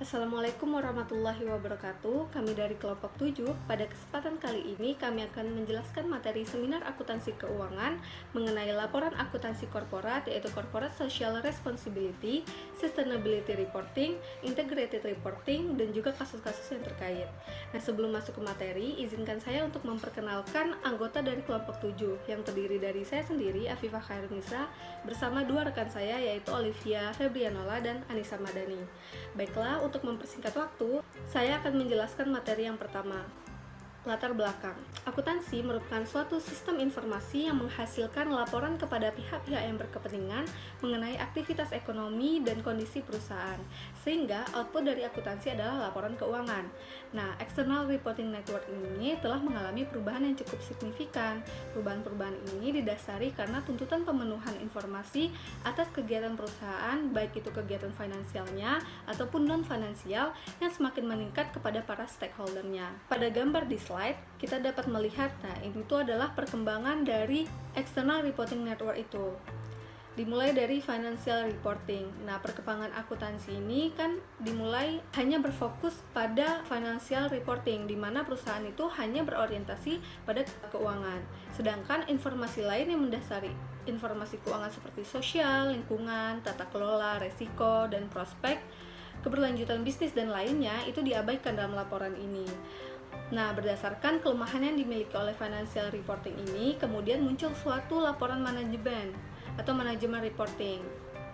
Assalamualaikum warahmatullahi wabarakatuh. Kami dari kelompok 7. Pada kesempatan kali ini kami akan menjelaskan materi seminar akuntansi keuangan mengenai laporan akuntansi korporat, yaitu Corporate Social Responsibility, Sustainability Reporting, Integrated Reporting, dan juga kasus-kasus yang terkait. Nah, sebelum masuk ke materi, izinkan saya untuk memperkenalkan anggota dari kelompok 7 yang terdiri dari saya sendiri, Afifah Khairunisa, bersama dua rekan saya yaitu Olivia Febrianola dan Anissa Madani. Baiklah, untuk mempersingkat waktu, saya akan menjelaskan materi yang pertama. Latar belakang. Akuntansi merupakan suatu sistem informasi yang menghasilkan laporan kepada pihak-pihak yang berkepentingan mengenai aktivitas ekonomi dan kondisi perusahaan, sehingga output dari akuntansi adalah laporan keuangan. Nah, External Reporting Network ini telah mengalami perubahan yang cukup signifikan. Perubahan-perubahan ini didasari karena tuntutan pemenuhan informasi atas kegiatan perusahaan, baik itu kegiatan finansialnya ataupun non-finansial, yang semakin meningkat kepada para stakeholdernya. Pada gambar di slide, kita dapat melihat, ini tuh adalah perkembangan dari External Reporting Network itu. Dimulai dari financial reporting. Nah, perkembangan akuntansi ini kan dimulai hanya berfokus pada financial reporting, di mana perusahaan itu hanya berorientasi pada keuangan. Sedangkan informasi lain yang mendasari informasi keuangan seperti sosial, lingkungan, tata kelola, resiko, dan prospek, keberlanjutan bisnis dan lainnya itu diabaikan dalam laporan ini. Nah, berdasarkan kelemahan yang dimiliki oleh financial reporting ini, kemudian muncul suatu laporan manajemen atau manajemen reporting.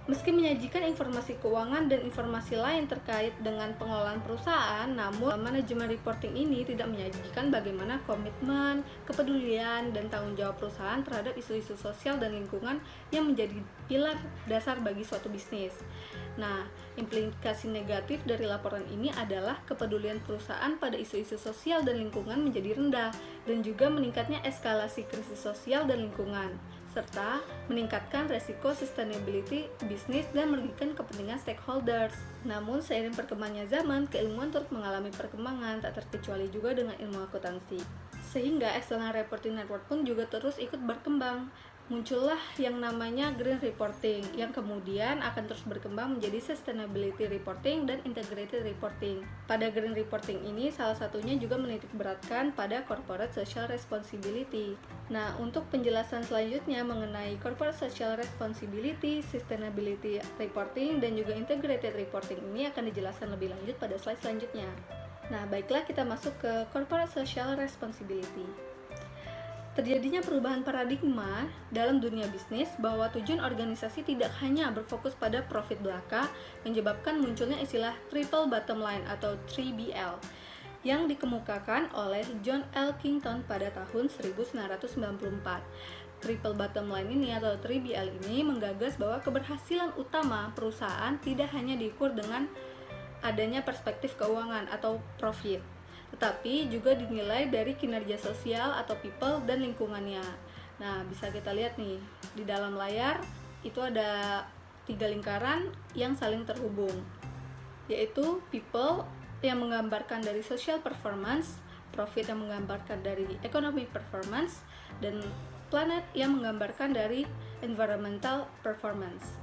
Meski menyajikan informasi keuangan dan informasi lain terkait dengan pengelolaan perusahaan, namun manajemen reporting ini tidak menyajikan bagaimana komitmen, kepedulian, dan tanggung jawab perusahaan terhadap isu-isu sosial dan lingkungan yang menjadi pilar dasar bagi suatu bisnis. Nah, implikasi negatif dari laporan ini adalah kepedulian perusahaan pada isu-isu sosial dan lingkungan menjadi rendah, dan juga meningkatnya eskalasi krisis sosial dan lingkungan, serta meningkatkan resiko sustainability bisnis dan merugikan kepentingan stakeholders. Namun, seiring perkembangannya zaman, keilmuan turut mengalami perkembangan, tak terkecuali juga dengan ilmu akuntansi. Sehingga External Reporting Network pun juga terus ikut berkembang. Muncullah yang namanya Green Reporting, yang kemudian akan terus berkembang menjadi Sustainability Reporting dan Integrated Reporting. Pada Green Reporting ini, salah satunya juga menitik beratkan pada Corporate Social Responsibility. Nah, untuk penjelasan selanjutnya mengenai Corporate Social Responsibility, Sustainability Reporting, dan juga Integrated Reporting ini akan dijelaskan lebih lanjut pada slide selanjutnya. Nah, baiklah, kita masuk ke Corporate Social Responsibility. Terjadinya perubahan paradigma dalam dunia bisnis bahwa tujuan organisasi tidak hanya berfokus pada profit belaka, menyebabkan munculnya istilah triple bottom line atau 3BL yang dikemukakan oleh John L. Kington pada tahun 1994. Triple bottom line ini atau 3BL ini menggagas bahwa keberhasilan utama perusahaan tidak hanya diukur dengan adanya perspektif keuangan atau profit, tetapi juga dinilai dari kinerja sosial atau people dan lingkungannya. Nah, bisa kita lihat nih, di dalam layar itu ada 3 lingkaran yang saling terhubung, yaitu people yang menggambarkan dari social performance, profit yang menggambarkan dari economic performance, dan planet yang menggambarkan dari environmental performance.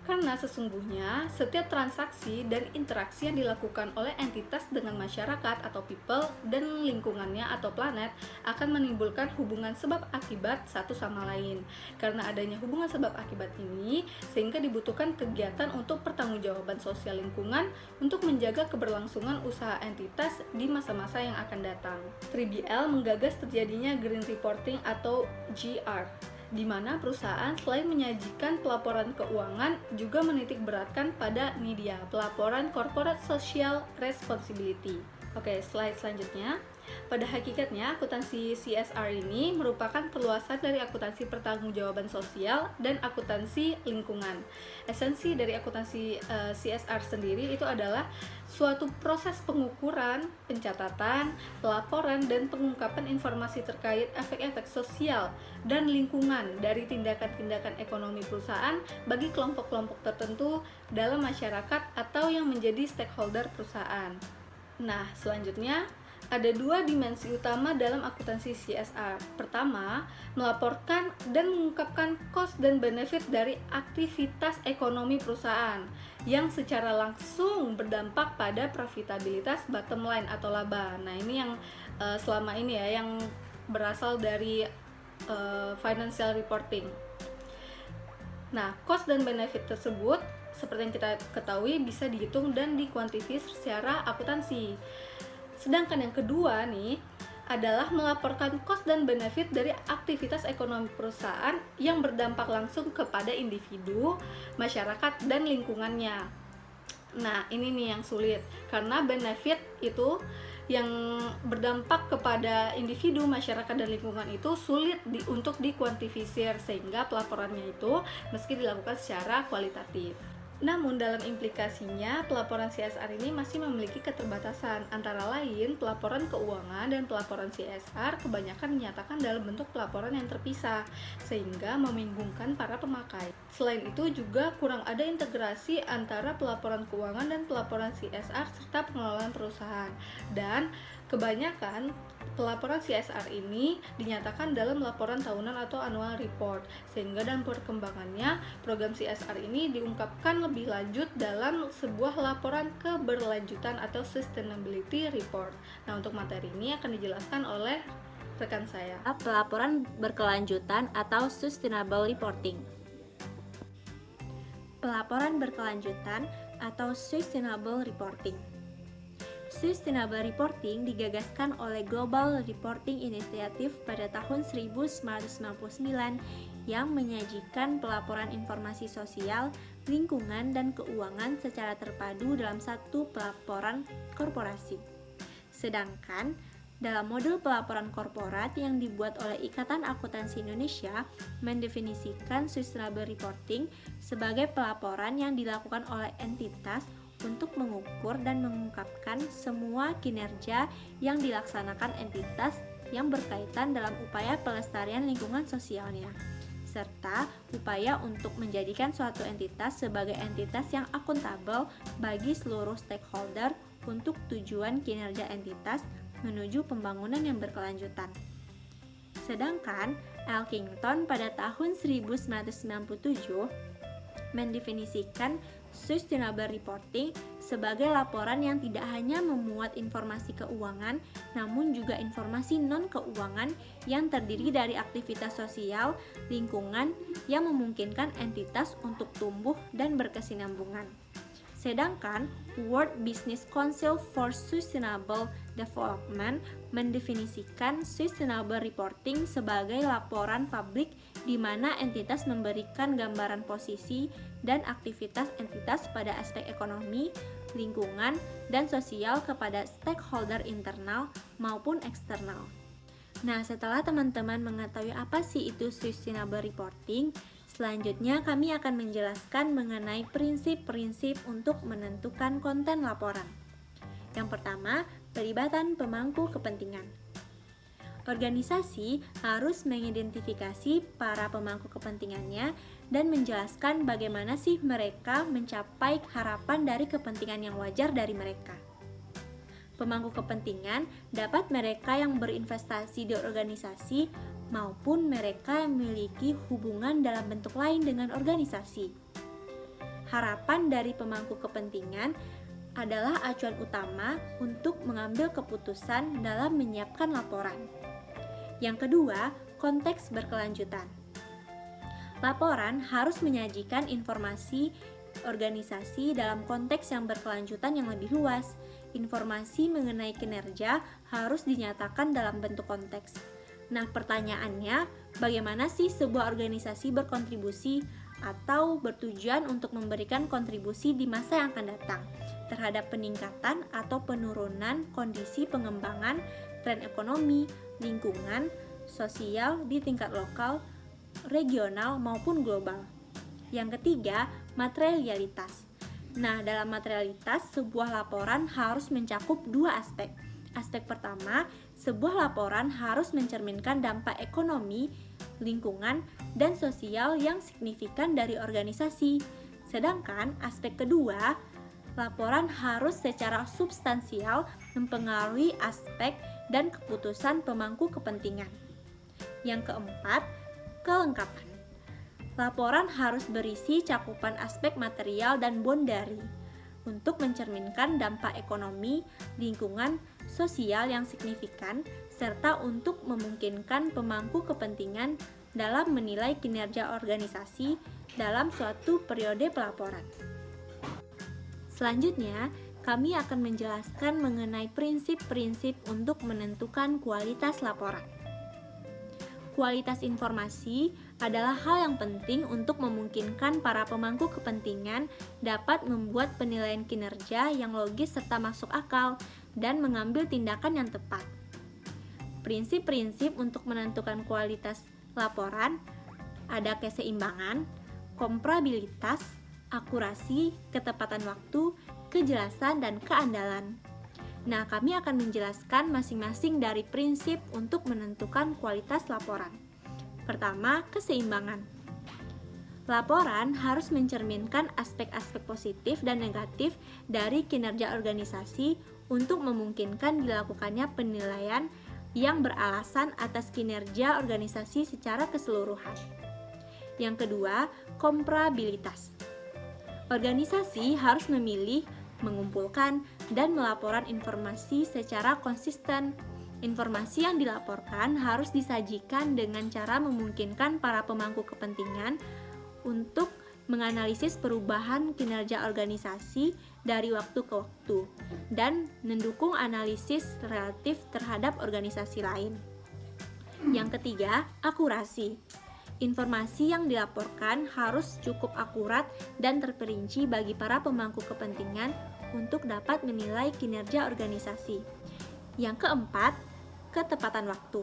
Karena sesungguhnya setiap transaksi dan interaksi yang dilakukan oleh entitas dengan masyarakat atau people dan lingkungannya atau planet akan menimbulkan hubungan sebab akibat satu sama lain. Karena adanya hubungan sebab akibat ini, sehingga dibutuhkan kegiatan untuk pertanggungjawaban sosial lingkungan untuk menjaga keberlangsungan usaha entitas di masa-masa yang akan datang. 3BL menggagas terjadinya Green Reporting atau GR, di mana perusahaan selain menyajikan pelaporan keuangan juga menitik beratkan pada media pelaporan Corporate Social Responsibility. Oke, slide selanjutnya. Pada hakikatnya, akuntansi CSR ini merupakan perluasan dari akuntansi pertanggungjawaban sosial dan akuntansi lingkungan. Esensi dari akuntansi CSR sendiri itu adalah suatu proses pengukuran, pencatatan, pelaporan, dan pengungkapan informasi terkait efek-efek sosial dan lingkungan dari tindakan-tindakan ekonomi perusahaan bagi kelompok-kelompok tertentu dalam masyarakat atau yang menjadi stakeholder perusahaan. Nah, selanjutnya Ada dua dimensi utama dalam akuntansi CSR. Pertama, melaporkan dan mengungkapkan cost dan benefit dari aktivitas ekonomi perusahaan yang secara langsung berdampak pada profitabilitas bottom line atau laba. Nah, ini yang selama ini ya yang berasal dari financial reporting. Nah, cost dan benefit tersebut seperti yang kita ketahui bisa dihitung dan dikuantifikasi secara akuntansi. Sedangkan yang kedua nih adalah melaporkan cost dan benefit dari aktivitas ekonomi perusahaan yang berdampak langsung kepada individu, masyarakat, dan lingkungannya. Nah, ini nih yang sulit karena benefit itu yang berdampak kepada individu, masyarakat, dan lingkungan itu sulit untuk dikuantifikasi sehingga pelaporannya itu meski dilakukan secara kualitatif. Namun dalam implikasinya, pelaporan CSR ini masih memiliki keterbatasan. Antara lain, pelaporan keuangan dan pelaporan CSR kebanyakan dinyatakan dalam bentuk pelaporan yang terpisah, sehingga membingungkan para pemakai. Selain itu juga kurang ada integrasi antara pelaporan keuangan dan pelaporan CSR serta pengelolaan perusahaan. Dan kebanyakan pelaporan CSR ini dinyatakan dalam laporan tahunan atau annual report, sehingga dalam perkembangannya program CSR ini diungkapkan lebih lanjut dalam sebuah laporan keberlanjutan atau sustainability report. Nah, untuk materi ini akan dijelaskan oleh rekan saya. Pelaporan berkelanjutan atau sustainable reporting. Pelaporan berkelanjutan atau sustainable reporting. Sustainable reporting digagaskan oleh Global Reporting Initiative pada tahun 1999 yang menyajikan pelaporan informasi sosial, lingkungan, dan keuangan secara terpadu dalam satu pelaporan korporasi. Sedangkan dalam modul pelaporan korporat yang dibuat oleh Ikatan Akuntansi Indonesia mendefinisikan sustainable reporting sebagai pelaporan yang dilakukan oleh entitas untuk mengukur dan mengungkapkan semua kinerja yang dilaksanakan entitas yang berkaitan dalam upaya pelestarian lingkungan sosialnya, serta upaya untuk menjadikan suatu entitas sebagai entitas yang akuntabel bagi seluruh stakeholder untuk tujuan kinerja entitas menuju pembangunan yang berkelanjutan. Sedangkan Elkington pada tahun 1997 mendefinisikan sustainable reporting sebagai laporan yang tidak hanya memuat informasi keuangan, namun juga informasi non-keuangan yang terdiri dari aktivitas sosial, lingkungan yang memungkinkan entitas untuk tumbuh dan berkesinambungan. Sedangkan World Business Council for Sustainable Development mendefinisikan sustainable reporting sebagai laporan publik di mana entitas memberikan gambaran posisi dan aktivitas entitas pada aspek ekonomi, lingkungan, dan sosial kepada stakeholder internal maupun eksternal. Nah, setelah teman-teman mengetahui apa sih itu sustainable reporting, selanjutnya kami akan menjelaskan mengenai prinsip-prinsip untuk menentukan konten laporan. Yang pertama, pelibatan pemangku kepentingan. Organisasi harus mengidentifikasi para pemangku kepentingannya dan menjelaskan bagaimana sih mereka mencapai harapan dari kepentingan yang wajar dari mereka. Pemangku kepentingan dapat mereka yang berinvestasi di organisasi maupun mereka yang memiliki hubungan dalam bentuk lain dengan organisasi. Harapan dari pemangku kepentingan adalah acuan utama untuk mengambil keputusan dalam menyiapkan laporan. Yang kedua, konteks berkelanjutan. Laporan harus menyajikan informasi organisasi dalam konteks yang berkelanjutan yang lebih luas. Informasi mengenai kinerja harus dinyatakan dalam bentuk konteks. Nah, pertanyaannya, bagaimana sih sebuah organisasi berkontribusi atau bertujuan untuk memberikan kontribusi di masa yang akan datang terhadap peningkatan atau penurunan kondisi pengembangan tren ekonomi, lingkungan, sosial di tingkat lokal, regional maupun global. Yang ketiga, materialitas. Nah, dalam materialitas, sebuah laporan harus mencakup dua aspek. Aspek pertama, sebuah laporan harus mencerminkan dampak ekonomi, lingkungan, dan sosial yang signifikan dari organisasi. Sedangkan aspek kedua, laporan harus secara substansial mempengaruhi aspek dan keputusan pemangku kepentingan. Yang keempat, kelengkapan. Laporan harus berisi cakupan aspek material dan bondari untuk mencerminkan dampak ekonomi, lingkungan, sosial yang signifikan, serta untuk memungkinkan pemangku kepentingan dalam menilai kinerja organisasi dalam suatu periode pelaporan. Selanjutnya, kami akan menjelaskan mengenai prinsip-prinsip untuk menentukan kualitas laporan. Kualitas informasi adalah hal yang penting untuk memungkinkan para pemangku kepentingan dapat membuat penilaian kinerja yang logis serta masuk akal dan mengambil tindakan yang tepat. Prinsip-prinsip untuk menentukan kualitas laporan ada keseimbangan, komparabilitas, akurasi, ketepatan waktu, kejelasan, dan keandalan. Nah, kami akan menjelaskan masing-masing dari prinsip untuk menentukan kualitas laporan. Pertama, keseimbangan. Laporan harus mencerminkan aspek-aspek positif dan negatif dari kinerja organisasi untuk memungkinkan dilakukannya penilaian yang beralasan atas kinerja organisasi secara keseluruhan. Yang kedua, komparabilitas. Organisasi harus memilih, mengumpulkan, dan melaporkan informasi secara konsisten. Informasi yang dilaporkan harus disajikan dengan cara memungkinkan para pemangku kepentingan untuk menganalisis perubahan kinerja organisasi dari waktu ke waktu dan mendukung analisis relatif terhadap organisasi lain. Yang ketiga, akurasi. Informasi yang dilaporkan harus cukup akurat dan terperinci bagi para pemangku kepentingan untuk dapat menilai kinerja organisasi. Yang keempat, ketepatan waktu.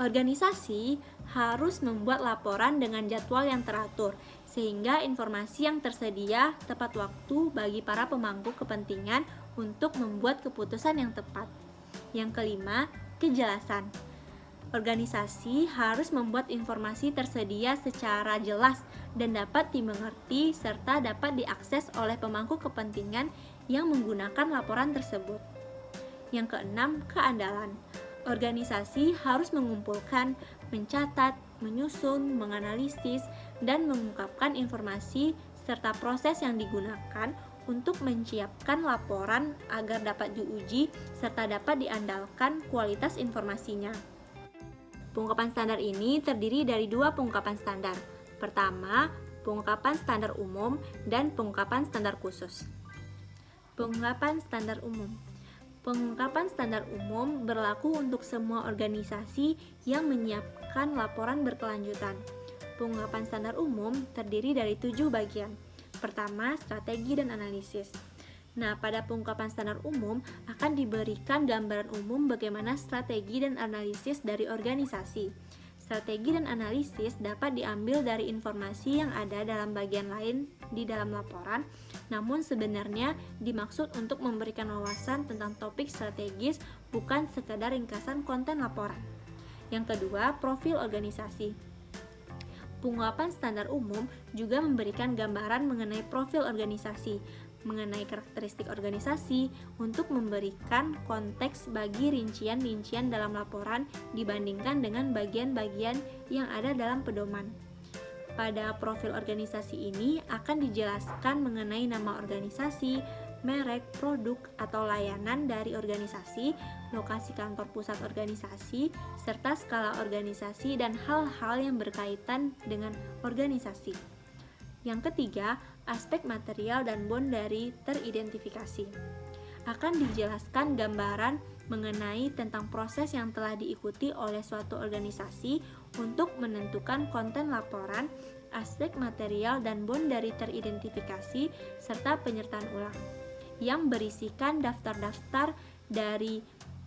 Organisasi harus membuat laporan dengan jadwal yang teratur, sehingga informasi yang tersedia tepat waktu bagi para pemangku kepentingan untuk membuat keputusan yang tepat. Yang kelima, kejelasan. Organisasi harus membuat informasi tersedia secara jelas dan dapat dimengerti serta dapat diakses oleh pemangku kepentingan yang menggunakan laporan tersebut. Yang keenam, keandalan. Organisasi harus mengumpulkan, mencatat, menyusun, menganalisis, dan mengungkapkan informasi serta proses yang digunakan untuk menyiapkan laporan agar dapat diuji serta dapat diandalkan kualitas informasinya. Pengungkapan standar ini terdiri dari dua pengungkapan standar. Pertama, pengungkapan standar umum dan pengungkapan standar khusus. Pengungkapan standar umum. Pengungkapan standar umum berlaku untuk semua organisasi yang menyiapkan laporan berkelanjutan. Pengungkapan standar umum terdiri dari 7 bagian. Pertama, strategi dan analisis. Nah, pada pengungkapan standar umum akan diberikan gambaran umum bagaimana strategi dan analisis dari organisasi. Strategi dan analisis dapat diambil dari informasi yang ada dalam bagian lain di dalam laporan, namun sebenarnya dimaksud untuk memberikan wawasan tentang topik strategis, bukan sekedar ringkasan konten laporan. Yang kedua, profil organisasi. Pengungkapan standar umum juga memberikan gambaran mengenai profil organisasi, mengenai karakteristik organisasi untuk memberikan konteks bagi rincian-rincian dalam laporan dibandingkan dengan bagian-bagian yang ada dalam pedoman. Pada profil organisasi ini akan dijelaskan mengenai nama organisasi, merek, produk, atau layanan dari organisasi, lokasi kantor pusat organisasi, serta skala organisasi dan hal-hal yang berkaitan dengan organisasi. Yang ketiga, aspek material dan bondari teridentifikasi. Akan dijelaskan gambaran mengenai tentang proses yang telah diikuti oleh suatu organisasi untuk menentukan konten laporan, aspek material dan bondari teridentifikasi, serta penyertaan ulang, yang berisikan daftar-daftar dari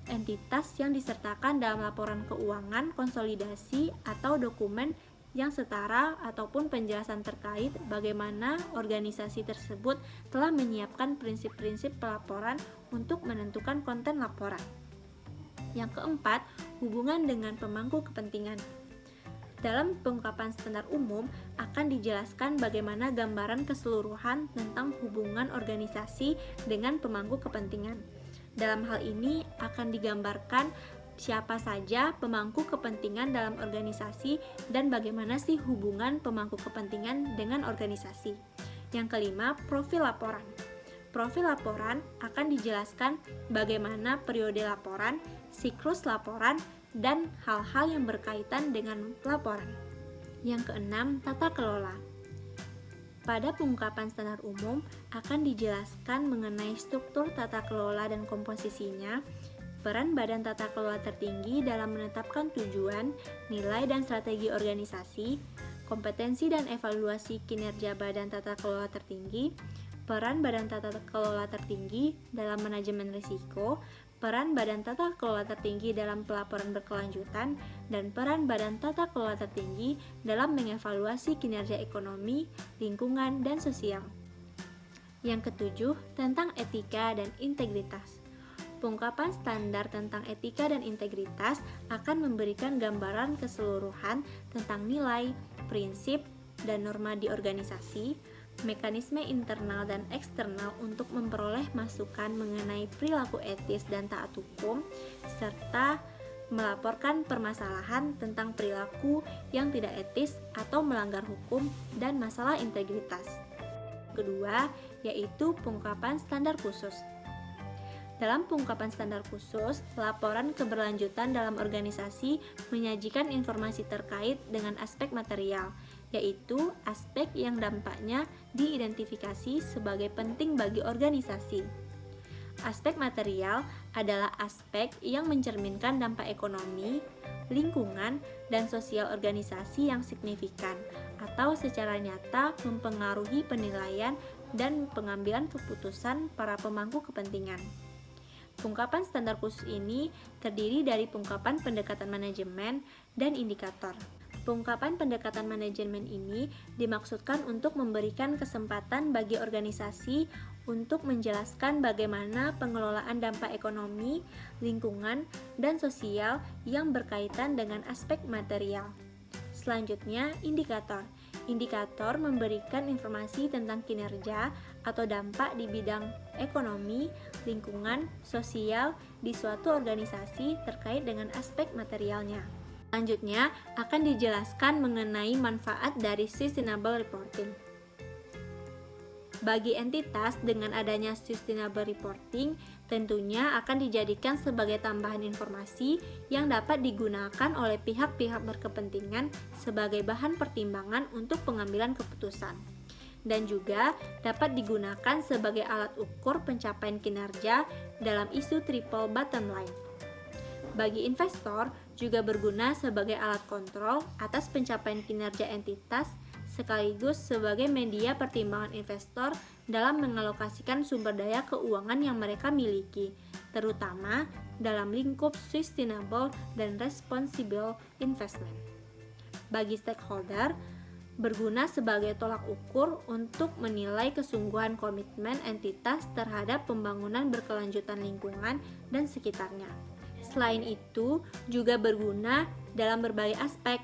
entitas yang disertakan dalam laporan keuangan, konsolidasi, atau dokumen yang setara ataupun penjelasan terkait bagaimana organisasi tersebut telah menyiapkan prinsip-prinsip pelaporan untuk menentukan konten laporan. Yang keempat, hubungan dengan pemangku kepentingan. Dalam pengungkapan standar umum akan dijelaskan bagaimana gambaran keseluruhan tentang hubungan organisasi dengan pemangku kepentingan. Dalam hal ini akan digambarkan siapa saja pemangku kepentingan dalam organisasi dan bagaimana sih hubungan pemangku kepentingan dengan organisasi. Yang kelima, profil laporan. Profil laporan akan dijelaskan bagaimana periode laporan, siklus laporan, dan hal-hal yang berkaitan dengan laporan. Yang keenam, tata kelola. Pada pengungkapan standar umum akan dijelaskan mengenai struktur tata kelola dan komposisinya, peran badan tata kelola tertinggi dalam menetapkan tujuan, nilai, dan strategi organisasi, kompetensi dan evaluasi kinerja badan tata kelola tertinggi, peran badan tata kelola tertinggi dalam manajemen risiko, peran badan tata kelola tertinggi dalam pelaporan berkelanjutan, dan peran badan tata kelola tertinggi dalam mengevaluasi kinerja ekonomi, lingkungan, dan sosial. Yang ketujuh, tentang etika dan integritas. Pengungkapan standar tentang etika dan integritas akan memberikan gambaran keseluruhan tentang nilai, prinsip, dan norma di organisasi, mekanisme internal dan eksternal untuk memperoleh masukan mengenai perilaku etis dan taat hukum, serta melaporkan permasalahan tentang perilaku yang tidak etis atau melanggar hukum dan masalah integritas. Kedua, yaitu pengungkapan standar khusus. Dalam pengungkapan standar khusus, laporan keberlanjutan dalam organisasi menyajikan informasi terkait dengan aspek material, yaitu aspek yang dampaknya diidentifikasi sebagai penting bagi organisasi. Aspek material adalah aspek yang mencerminkan dampak ekonomi, lingkungan, dan sosial organisasi yang signifikan atau secara nyata mempengaruhi penilaian dan pengambilan keputusan para pemangku kepentingan. Pengungkapan standar khusus ini terdiri dari pengungkapan pendekatan manajemen dan indikator. Pengungkapan pendekatan manajemen ini dimaksudkan untuk memberikan kesempatan bagi organisasi untuk menjelaskan bagaimana pengelolaan dampak ekonomi, lingkungan, dan sosial yang berkaitan dengan aspek material. Selanjutnya, indikator. Indikator memberikan informasi tentang kinerja atau dampak di bidang ekonomi, lingkungan, sosial di suatu organisasi terkait dengan aspek materialnya. Selanjutnya, akan dijelaskan mengenai manfaat dari sustainable reporting. Bagi entitas dengan adanya sustainable reporting, tentunya akan dijadikan sebagai tambahan informasi yang dapat digunakan oleh pihak-pihak berkepentingan sebagai bahan pertimbangan untuk pengambilan keputusan, dan juga dapat digunakan sebagai alat ukur pencapaian kinerja dalam isu triple bottom line. Bagi investor, juga berguna sebagai alat kontrol atas pencapaian kinerja entitas sekaligus sebagai media pertimbangan investor dalam mengalokasikan sumber daya keuangan yang mereka miliki, terutama dalam lingkup sustainable dan responsible investment. Bagi stakeholder, berguna sebagai tolak ukur untuk menilai kesungguhan komitmen entitas terhadap pembangunan berkelanjutan lingkungan dan sekitarnya. Selain itu, juga berguna dalam berbagai aspek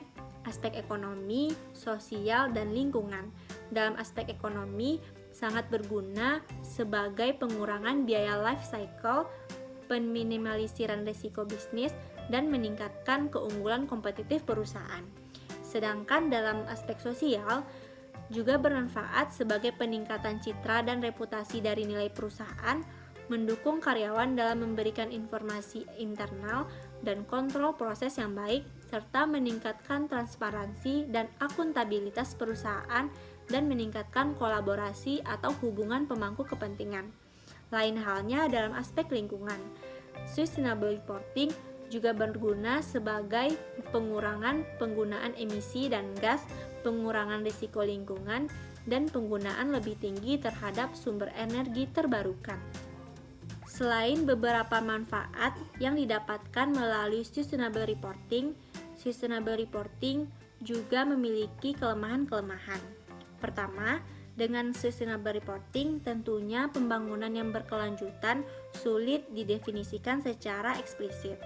ekonomi, sosial, dan lingkungan. Dalam aspek ekonomi, sangat berguna sebagai pengurangan biaya life cycle, peminimalisasian risiko bisnis, dan meningkatkan keunggulan kompetitif perusahaan. Sedangkan dalam aspek sosial, juga bermanfaat sebagai peningkatan citra dan reputasi dari nilai perusahaan, mendukung karyawan dalam memberikan informasi internal dan kontrol proses yang baik, serta meningkatkan transparansi dan akuntabilitas perusahaan dan meningkatkan kolaborasi atau hubungan pemangku kepentingan. Lain halnya dalam aspek lingkungan. Sustainable reporting juga berguna sebagai pengurangan penggunaan emisi dan gas, pengurangan risiko lingkungan, dan penggunaan lebih tinggi terhadap sumber energi terbarukan. Selain beberapa manfaat yang didapatkan melalui sustainable reporting juga memiliki kelemahan-kelemahan. Pertama, dengan sustainable reporting tentunya pembangunan yang berkelanjutan sulit didefinisikan secara eksplisit.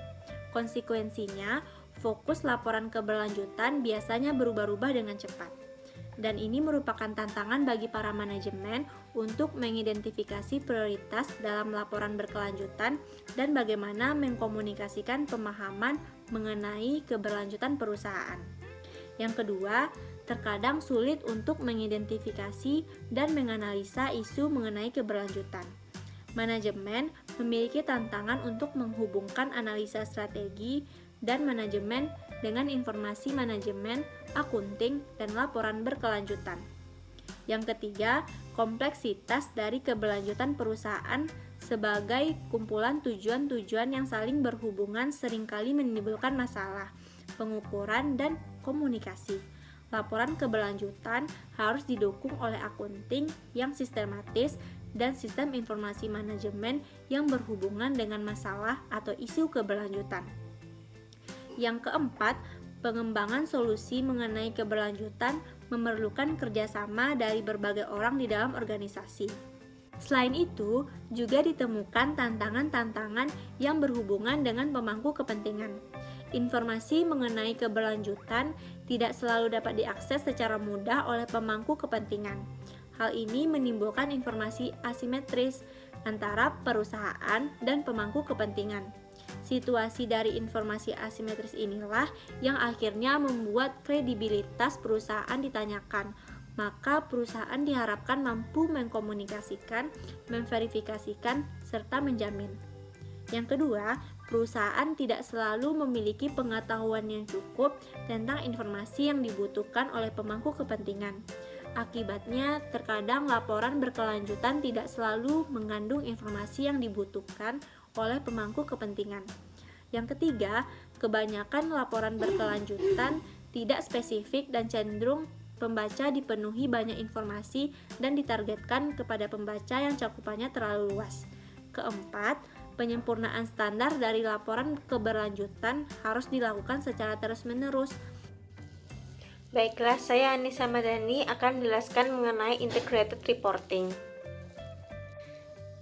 Konsekuensinya, fokus laporan keberlanjutan biasanya berubah-ubah dengan cepat. Dan ini merupakan tantangan bagi para manajemen untuk mengidentifikasi prioritas dalam laporan berkelanjutan dan bagaimana mengkomunikasikan pemahaman mengenai keberlanjutan perusahaan. Yang kedua, terkadang sulit untuk mengidentifikasi dan menganalisa isu mengenai keberlanjutan. Manajemen memiliki tantangan untuk menghubungkan analisa strategi dan manajemen dengan informasi manajemen, akunting, dan laporan berkelanjutan. Yang ketiga, kompleksitas dari keberlanjutan perusahaan sebagai kumpulan tujuan-tujuan yang saling berhubungan seringkali menimbulkan masalah pengukuran dan komunikasi. Laporan keberlanjutan harus didukung oleh akunting yang sistematis dan sistem informasi manajemen yang berhubungan dengan masalah atau isu keberlanjutan. Yang keempat, pengembangan solusi mengenai keberlanjutan memerlukan kerjasama dari berbagai orang di dalam organisasi. Selain itu, juga ditemukan tantangan-tantangan yang berhubungan dengan pemangku kepentingan. Informasi mengenai keberlanjutan tidak selalu dapat diakses secara mudah oleh pemangku kepentingan. Hal ini menimbulkan informasi asimetris antara perusahaan dan pemangku kepentingan. Situasi dari informasi asimetris inilah yang akhirnya membuat kredibilitas perusahaan ditanyakan. Maka perusahaan diharapkan mampu mengkomunikasikan, memverifikasikan, serta menjamin. Yang kedua, perusahaan tidak selalu memiliki pengetahuan yang cukup tentang informasi yang dibutuhkan oleh pemangku kepentingan. Akibatnya, terkadang laporan berkelanjutan tidak selalu mengandung informasi yang dibutuhkan oleh pemangku kepentingan. Yang ketiga, kebanyakan laporan berkelanjutan tidak spesifik dan cenderung pembaca dipenuhi banyak informasi dan ditargetkan kepada pembaca yang cakupannya terlalu luas. Keempat, penyempurnaan standar dari laporan keberlanjutan harus dilakukan secara terus-menerus. Baiklah, saya Anissa Madani akan menjelaskan mengenai integrated reporting.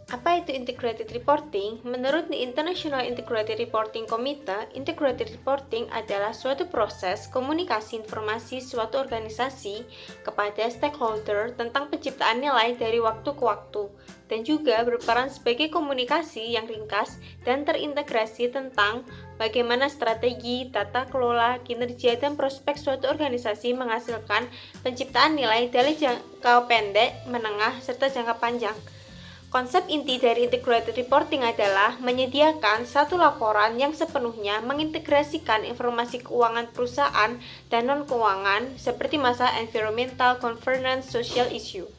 Apa itu integrated reporting? Menurut the International Integrated Reporting Committee, integrated reporting adalah suatu proses komunikasi informasi suatu organisasi kepada stakeholder tentang penciptaan nilai dari waktu ke waktu, dan juga berperan sebagai komunikasi yang ringkas dan terintegrasi tentang bagaimana strategi, tata kelola, kinerja, dan prospek suatu organisasi menghasilkan penciptaan nilai dari jangka pendek, menengah, serta jangka panjang. Konsep inti dari integrated reporting adalah menyediakan satu laporan yang sepenuhnya mengintegrasikan informasi keuangan perusahaan dan non-keuangan seperti masalah environmental, governance, social issue.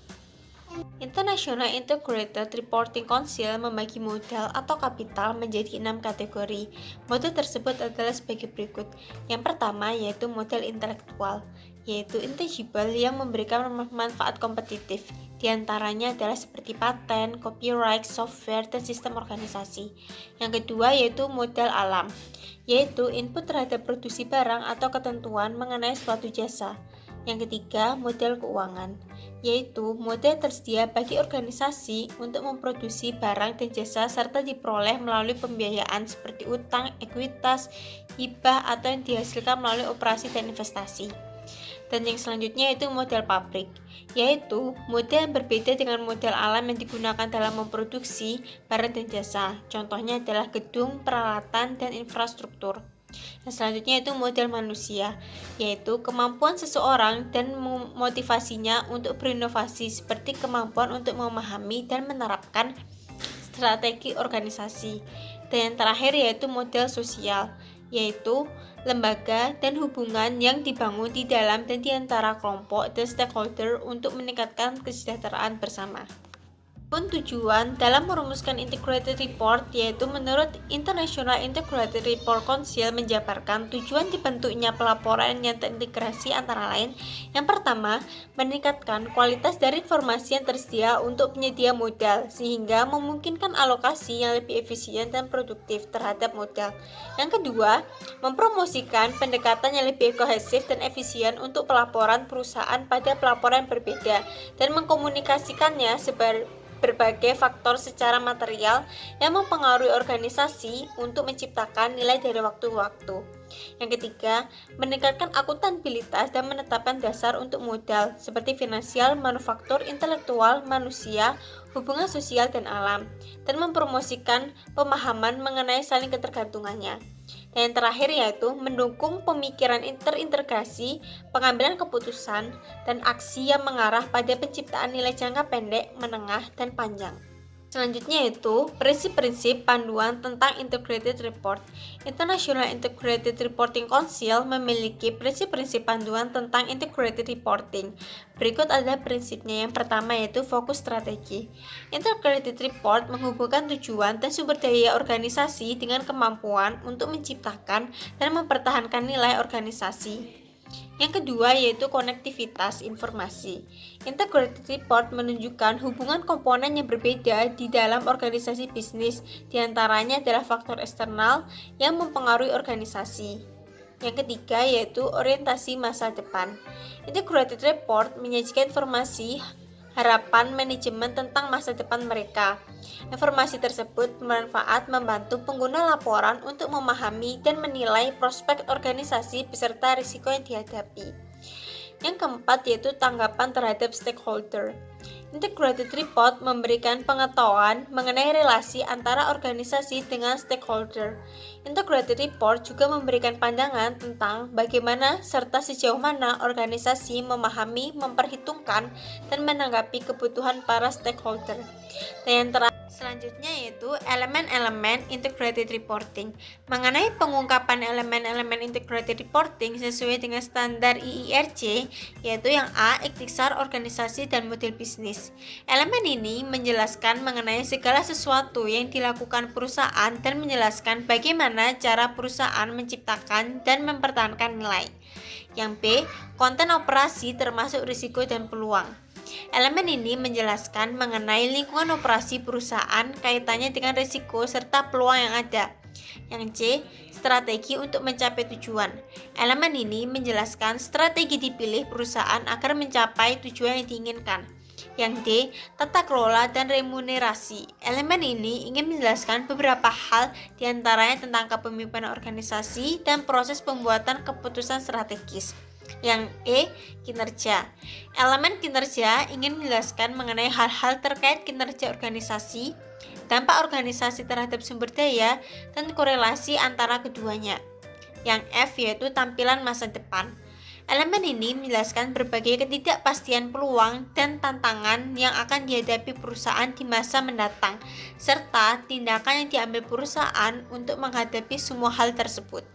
International Integrated Reporting Council membagi modal atau kapital menjadi 6 kategori. Modal tersebut adalah sebagai berikut. Yang pertama yaitu modal intelektual, yaitu intangible yang memberikan manfaat kompetitif. Di antaranya adalah seperti paten, copyright, software, dan sistem organisasi. Yang kedua yaitu modal alam, yaitu input terhadap produksi barang atau ketentuan mengenai suatu jasa. Yang ketiga, modal keuangan, yaitu modal tersedia bagi organisasi untuk memproduksi barang dan jasa serta diperoleh melalui pembiayaan seperti utang, ekuitas, hibah, atau yang dihasilkan melalui operasi dan investasi. Dan yang selanjutnya yaitu modal pabrik, yaitu modal yang berbeda dengan modal alam yang digunakan dalam memproduksi barang dan jasa. Contohnya adalah gedung, peralatan, dan infrastruktur. Yang selanjutnya itu modal manusia, yaitu kemampuan seseorang dan motivasinya untuk berinovasi seperti kemampuan untuk memahami dan menerapkan strategi organisasi. Dan yang terakhir yaitu modal sosial, yaitu lembaga dan hubungan yang dibangun di dalam dan di antara kelompok dan stakeholder untuk meningkatkan kesejahteraan bersama. Tujuan dalam merumuskan integrated report yaitu menurut International Integrated Report Council menjabarkan tujuan dibentuknya pelaporan yang terintegrasi antara lain. Yang pertama, meningkatkan kualitas dari informasi yang tersedia untuk penyedia modal sehingga memungkinkan alokasi yang lebih efisien dan produktif terhadap modal. Yang kedua, mempromosikan pendekatan yang lebih kohesif dan efisien untuk pelaporan perusahaan pada pelaporan berbeda dan mengkomunikasikannya berbagai faktor secara material yang mempengaruhi organisasi untuk menciptakan nilai dari waktu ke waktu. Yang ketiga, meningkatkan akuntabilitas dan menetapkan dasar untuk modal seperti finansial, manufaktur, intelektual, manusia, hubungan sosial, dan alam, dan mempromosikan pemahaman mengenai saling ketergantungannya. Dan yang terakhir yaitu mendukung pemikiran terintegrasi, pengambilan keputusan, dan aksi yang mengarah pada penciptaan nilai jangka pendek, menengah, dan panjang. Selanjutnya yaitu prinsip-prinsip panduan tentang Integrated Report. International Integrated Reporting Council memiliki prinsip-prinsip panduan tentang Integrated Reporting. Berikut adalah prinsipnya. Yang pertama yaitu fokus strategi. Integrated Report menghubungkan tujuan dan sumber daya organisasi dengan kemampuan untuk menciptakan dan mempertahankan nilai organisasi. Yang kedua yaitu konektivitas informasi. Integrated Report menunjukkan hubungan komponen yang berbeda di dalam organisasi bisnis, diantaranya adalah faktor eksternal yang mempengaruhi organisasi. Yang ketiga yaitu orientasi masa depan. Integrated Report menyajikan informasi harapan manajemen tentang masa depan mereka. Informasi tersebut bermanfaat membantu pengguna laporan untuk memahami dan menilai prospek organisasi beserta risiko yang dihadapi. Yang keempat yaitu tanggapan terhadap stakeholder. Integrated Report memberikan pengetahuan mengenai relasi antara organisasi dengan stakeholder. Integrated Report juga memberikan pandangan tentang bagaimana serta sejauh mana organisasi memahami, memperhitungkan, dan menanggapi kebutuhan para stakeholder. Dan yang terakhir selanjutnya yaitu elemen-elemen integrated reporting. Mengenai pengungkapan elemen-elemen integrated reporting sesuai dengan standar IIRC, yaitu yang A, ikhtisar organisasi dan model bisnis. Elemen ini menjelaskan mengenai segala sesuatu yang dilakukan perusahaan dan menjelaskan bagaimana cara perusahaan menciptakan dan mempertahankan nilai. Yang B, konten operasi termasuk risiko dan peluang. Elemen ini menjelaskan mengenai lingkungan operasi perusahaan, kaitannya dengan risiko serta peluang yang ada. Yang C, strategi untuk mencapai tujuan. Elemen ini menjelaskan strategi dipilih perusahaan agar mencapai tujuan yang diinginkan. Yang D, tata kelola dan remunerasi. Elemen ini ingin menjelaskan beberapa hal diantaranya tentang kepemimpinan organisasi dan proses pembuatan keputusan strategis. Yang E, kinerja. Elemen kinerja ingin menjelaskan mengenai hal-hal terkait kinerja organisasi, dampak organisasi terhadap sumber daya, dan korelasi antara keduanya. Yang F yaitu tampilan masa depan. Elemen ini menjelaskan berbagai ketidakpastian peluang dan tantangan yang akan dihadapi perusahaan di masa mendatang, serta tindakan yang diambil perusahaan untuk menghadapi semua hal tersebut.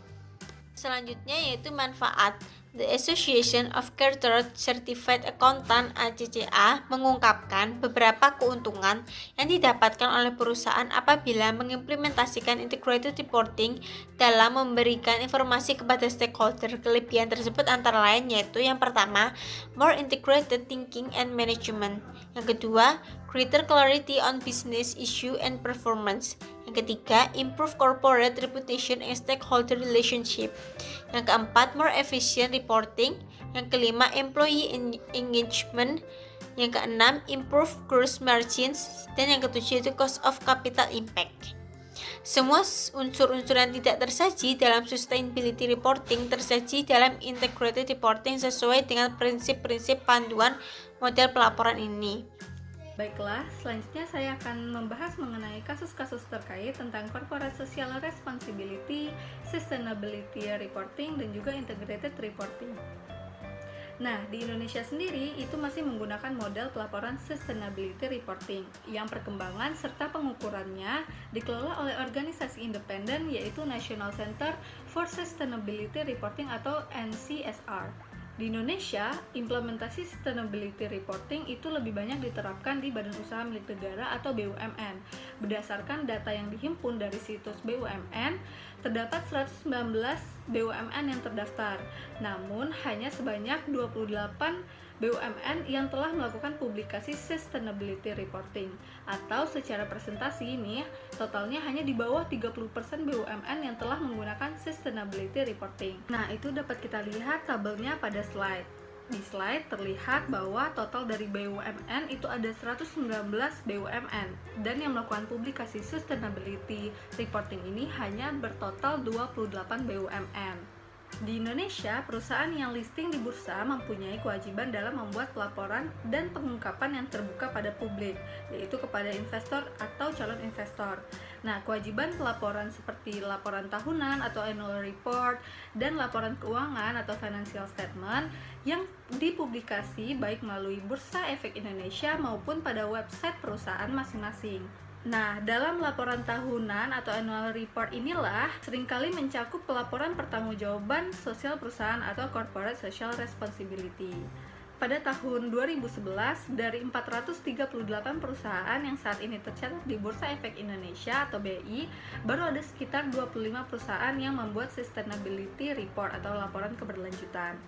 Selanjutnya yaitu manfaat. The Association of Chartered Certified Accountant (ACCA) mengungkapkan beberapa keuntungan yang didapatkan oleh perusahaan apabila mengimplementasikan integrated reporting dalam memberikan informasi kepada stakeholder. Kelebihan tersebut antara lain yaitu yang pertama, more integrated thinking and management. Yang kedua, greater clarity on business issue and performance. Yang ketiga, improve corporate reputation and stakeholder relationship. Yang keempat, more efficient reporting. Yang kelima, employee engagement. Yang keenam, improve gross margins. Dan yang ketujuh itu cost of capital impact. Semua unsur-unsur yang tidak tersaji dalam sustainability reporting tersaji dalam integrated reporting sesuai dengan prinsip-prinsip panduan model pelaporan ini. Baiklah, selanjutnya saya akan membahas mengenai kasus-kasus terkait tentang corporate social responsibility, sustainability reporting, dan juga integrated reporting. Nah, di Indonesia sendiri itu masih menggunakan model pelaporan sustainability reporting yang perkembangan serta pengukurannya dikelola oleh organisasi independen yaitu National Center for Sustainability Reporting atau NCSR. Di Indonesia, implementasi sustainability reporting itu lebih banyak diterapkan di badan usaha milik negara atau BUMN. Berdasarkan data yang dihimpun dari situs BUMN, terdapat 119 BUMN yang terdaftar. Namun, hanya sebanyak 28 BUMN yang telah melakukan publikasi sustainability reporting, atau secara presentasi ini totalnya hanya di bawah 30% BUMN yang telah menggunakan sustainability reporting. Nah, itu dapat kita lihat tabelnya pada slide. Di slide terlihat bahwa total dari BUMN itu ada 119 BUMN, dan yang melakukan publikasi sustainability reporting ini hanya bertotal 28 BUMN. Di Indonesia, perusahaan yang listing di bursa mempunyai kewajiban dalam membuat pelaporan dan pengungkapan yang terbuka pada publik, yaitu kepada investor atau calon investor. Nah, kewajiban pelaporan seperti laporan tahunan atau annual report dan laporan keuangan atau financial statement yang dipublikasi baik melalui Bursa Efek Indonesia maupun pada website perusahaan masing-masing. Nah, dalam laporan tahunan atau annual report inilah seringkali mencakup pelaporan pertanggungjawaban sosial perusahaan atau corporate social responsibility. Pada tahun 2011, dari 438 perusahaan yang saat ini tercatat di Bursa Efek Indonesia atau BI, baru ada sekitar 25 perusahaan yang membuat sustainability report atau laporan keberlanjutan.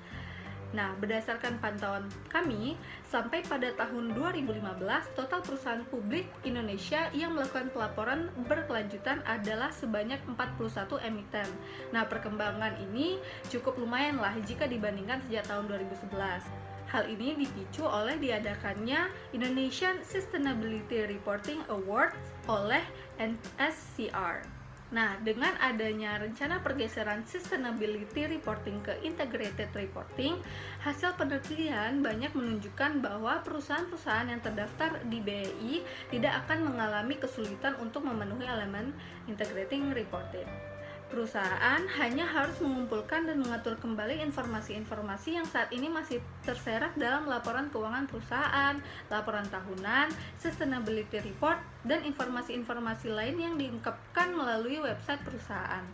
Nah, berdasarkan pantauan kami, sampai pada tahun 2015, total perusahaan publik Indonesia yang melakukan pelaporan berkelanjutan adalah sebanyak 41 emiten. Nah, perkembangan ini cukup lumayan lah jika dibandingkan sejak tahun 2011. Hal ini dipicu oleh diadakannya Indonesian Sustainability Reporting Awards oleh NSCR. Nah, dengan adanya rencana pergeseran sustainability reporting ke integrated reporting, hasil penelitian banyak menunjukkan bahwa perusahaan-perusahaan yang terdaftar di BEI tidak akan mengalami kesulitan untuk memenuhi elemen integrating reporting. Perusahaan hanya harus mengumpulkan dan mengatur kembali informasi-informasi yang saat ini masih terserat dalam laporan keuangan perusahaan, laporan tahunan, sustainability report, dan informasi-informasi lain yang diungkapkan melalui website perusahaan.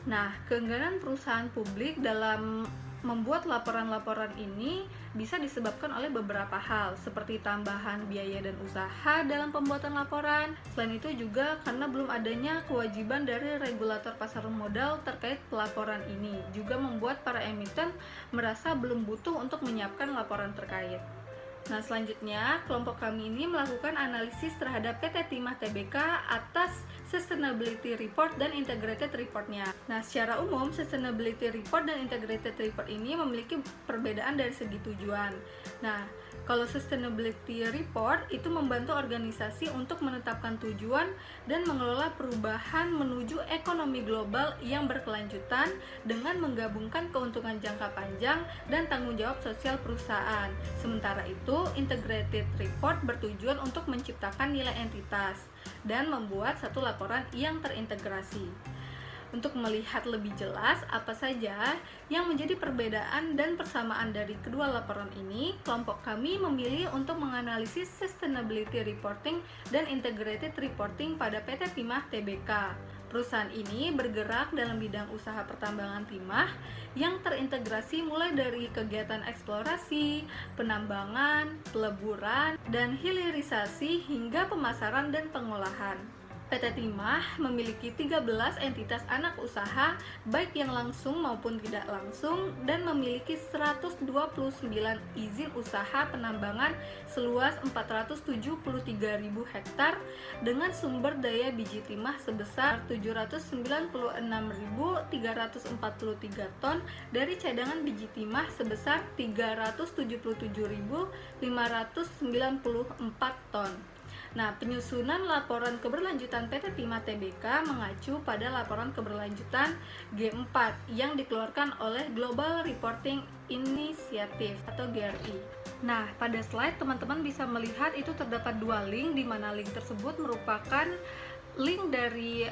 Nah, keengganan perusahaan publik dalam membuat laporan-laporan ini bisa disebabkan oleh beberapa hal, seperti tambahan biaya dan usaha dalam pembuatan laporan. Selain itu juga karena belum adanya kewajiban dari regulator pasar modal terkait pelaporan ini, juga membuat para emiten merasa belum butuh untuk menyiapkan laporan terkait. Nah, selanjutnya, kelompok kami ini melakukan analisis terhadap PT Timah Tbk atas Sustainability Report dan Integrated Report-nya. Nah, secara umum, Sustainability Report dan Integrated Report ini memiliki perbedaan dari segi tujuan. Nah, kalau Sustainability Report itu membantu organisasi untuk menetapkan tujuan dan mengelola perubahan menuju ekonomi global yang berkelanjutan dengan menggabungkan keuntungan jangka panjang dan tanggung jawab sosial perusahaan. Sementara itu, Integrated Report bertujuan untuk menciptakan nilai entitas dan membuat satu laporan yang terintegrasi. Untuk melihat lebih jelas apa saja yang menjadi perbedaan dan persamaan dari kedua laporan ini, kelompok kami memilih untuk menganalisis Sustainability Reporting dan Integrated Reporting pada PT Timah Tbk. Perusahaan ini bergerak dalam bidang usaha pertambangan timah yang terintegrasi mulai dari kegiatan eksplorasi, penambangan, peleburan, dan hilirisasi hingga pemasaran dan pengolahan. PT Timah memiliki 13 entitas anak usaha baik yang langsung maupun tidak langsung dan memiliki 129 izin usaha penambangan seluas 473.000 hektar dengan sumber daya biji timah sebesar 796.343 ton dari cadangan biji timah sebesar 377.594 ton. Nah, penyusunan laporan keberlanjutan PT Timah Tbk mengacu pada laporan keberlanjutan G4 yang dikeluarkan oleh Global Reporting Initiative atau GRI. Nah, pada slide teman-teman bisa melihat itu terdapat dua link, di mana link tersebut merupakan link dari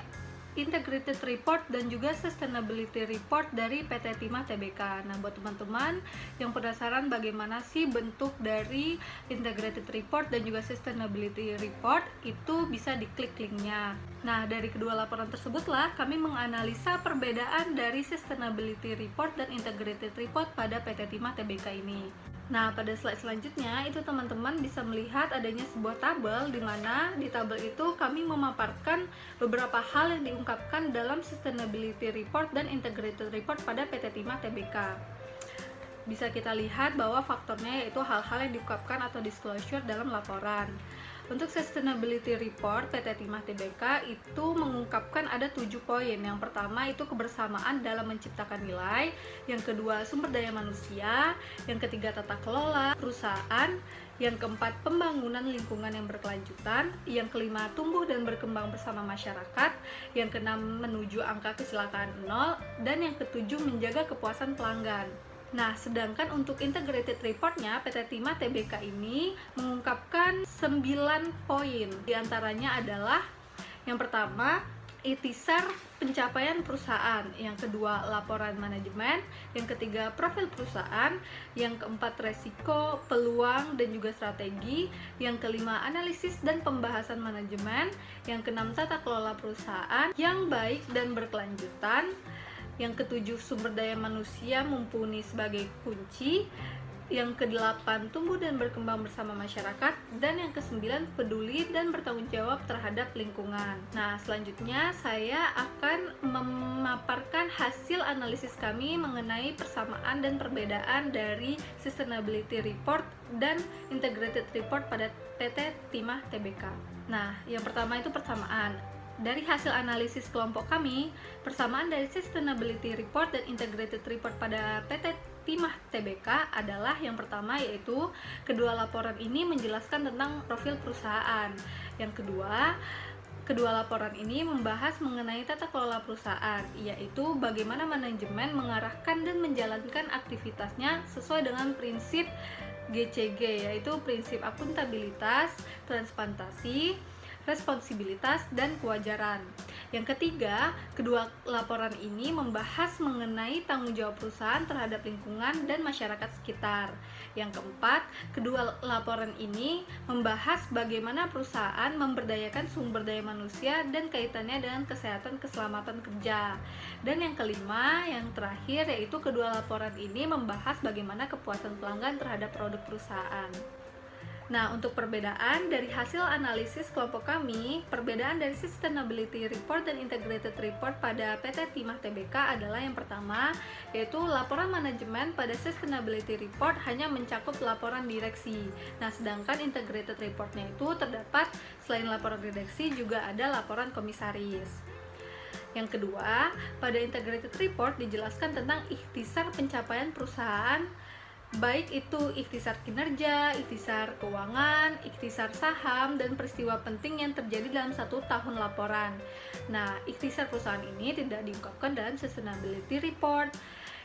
Integrated Report dan juga Sustainability Report dari PT Timah Tbk. Nah, buat teman-teman yang penasaran bagaimana sih bentuk dari Integrated Report dan juga Sustainability Report, itu bisa diklik linknya. Nah, dari kedua laporan tersebutlah kami menganalisa perbedaan dari Sustainability Report dan Integrated Report pada PT Timah Tbk ini. Nah, pada slide selanjutnya itu teman-teman bisa melihat adanya sebuah tabel, di mana di tabel itu kami memaparkan beberapa hal yang diungkapkan dalam Sustainability Report dan Integrated Report pada PT Timah Tbk. Bisa kita lihat bahwa faktornya yaitu hal-hal yang diungkapkan atau disclosure dalam laporan. Untuk Sustainability Report PT Timah Tbk itu mengungkapkan ada 7 poin. Yang pertama itu kebersamaan dalam menciptakan nilai, yang kedua sumber daya manusia, yang ketiga tata kelola perusahaan, yang keempat pembangunan lingkungan yang berkelanjutan, yang kelima tumbuh dan berkembang bersama masyarakat, yang keenam menuju angka kecelakaan 0, dan yang ketujuh menjaga kepuasan pelanggan. Nah, sedangkan untuk integrated reportnya PT Timah Tbk ini mengungkapkan 9 poin. Di antaranya adalah yang pertama, ikhtisar pencapaian perusahaan, yang kedua laporan manajemen, yang ketiga profil perusahaan, yang keempat resiko, peluang, dan juga strategi, yang kelima analisis dan pembahasan manajemen, yang keenam tata kelola perusahaan yang baik dan berkelanjutan, yang ketujuh sumber daya manusia mumpuni sebagai kunci, yang kedelapan tumbuh dan berkembang bersama masyarakat, dan yang kesembilan peduli dan bertanggung jawab terhadap lingkungan. Nah, selanjutnya saya akan memaparkan hasil analisis kami mengenai persamaan dan perbedaan dari Sustainability Report dan Integrated Report pada PT Timah Tbk. Nah, yang pertama itu persamaan. Dari hasil analisis kelompok kami, persamaan dari Sustainability Report dan Integrated Report pada PT Timah Tbk adalah yang pertama, yaitu kedua laporan ini menjelaskan tentang profil perusahaan. Yang kedua laporan ini membahas mengenai tata kelola perusahaan, yaitu bagaimana manajemen mengarahkan dan menjalankan aktivitasnya sesuai dengan prinsip GCG, yaitu prinsip akuntabilitas, transparansi, responsibilitas, dan kewajaran. Yang ketiga, kedua laporan ini membahas mengenai tanggung jawab perusahaan terhadap lingkungan dan masyarakat sekitar. Yang keempat, kedua laporan ini membahas bagaimana perusahaan memberdayakan sumber daya manusia dan kaitannya dengan kesehatan keselamatan kerja. Dan yang kelima, yang terakhir, yaitu kedua laporan ini membahas bagaimana kepuasan pelanggan terhadap produk perusahaan. Nah, untuk perbedaan dari hasil analisis kelompok kami, perbedaan dari Sustainability Report dan Integrated Report pada PT Timah Tbk adalah yang pertama, yaitu laporan manajemen pada Sustainability Report hanya mencakup laporan direksi. Nah, sedangkan Integrated Reportnya itu terdapat selain laporan direksi juga ada laporan komisaris. Yang kedua, pada Integrated Report dijelaskan tentang ikhtisar pencapaian perusahaan, baik itu ikhtisar kinerja, ikhtisar keuangan, ikhtisar saham, dan peristiwa penting yang terjadi dalam 1 tahun laporan. Nah, ikhtisar perusahaan ini tidak diungkapkan dalam Sustainability Report.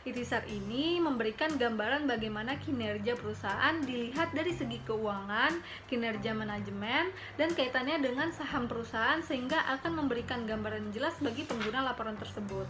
Ikhtisar ini memberikan gambaran bagaimana kinerja perusahaan dilihat dari segi keuangan, kinerja manajemen, dan kaitannya dengan saham perusahaan sehingga akan memberikan gambaran jelas bagi pengguna laporan tersebut.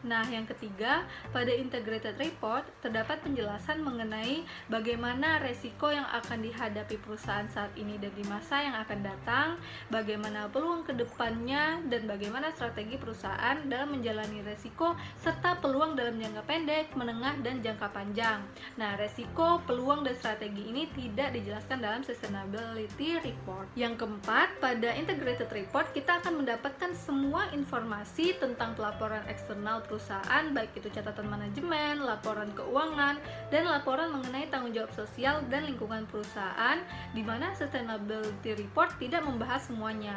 Nah, yang ketiga, pada Integrated Report terdapat penjelasan mengenai bagaimana resiko yang akan dihadapi perusahaan saat ini dan di masa yang akan datang, bagaimana peluang ke depannya, dan bagaimana strategi perusahaan dalam menjalani resiko serta peluang dalam jangka pendek, menengah, dan jangka panjang. Nah, resiko, peluang, dan strategi ini tidak dijelaskan dalam Sustainability Report. Yang keempat, pada Integrated Report kita akan mendapatkan semua informasi tentang pelaporan eksternal perusahaan, baik itu catatan manajemen, laporan keuangan, dan laporan mengenai tanggung jawab sosial dan lingkungan perusahaan, di mana Sustainability Report tidak membahas semuanya.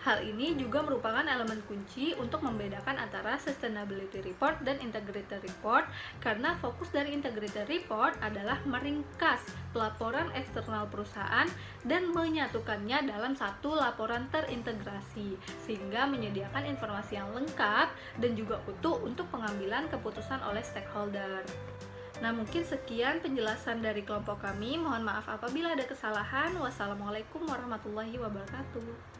Hal ini juga merupakan elemen kunci untuk membedakan antara Sustainability Report dan Integrated Report, karena fokus dari Integrated Report adalah meringkas pelaporan eksternal perusahaan dan menyatukannya dalam satu laporan terintegrasi, sehingga menyediakan informasi yang lengkap dan juga utuh untuk pengambilan keputusan oleh stakeholder. Nah, mungkin sekian penjelasan dari kelompok kami. Mohon maaf apabila ada kesalahan. Wassalamualaikum warahmatullahi wabarakatuh.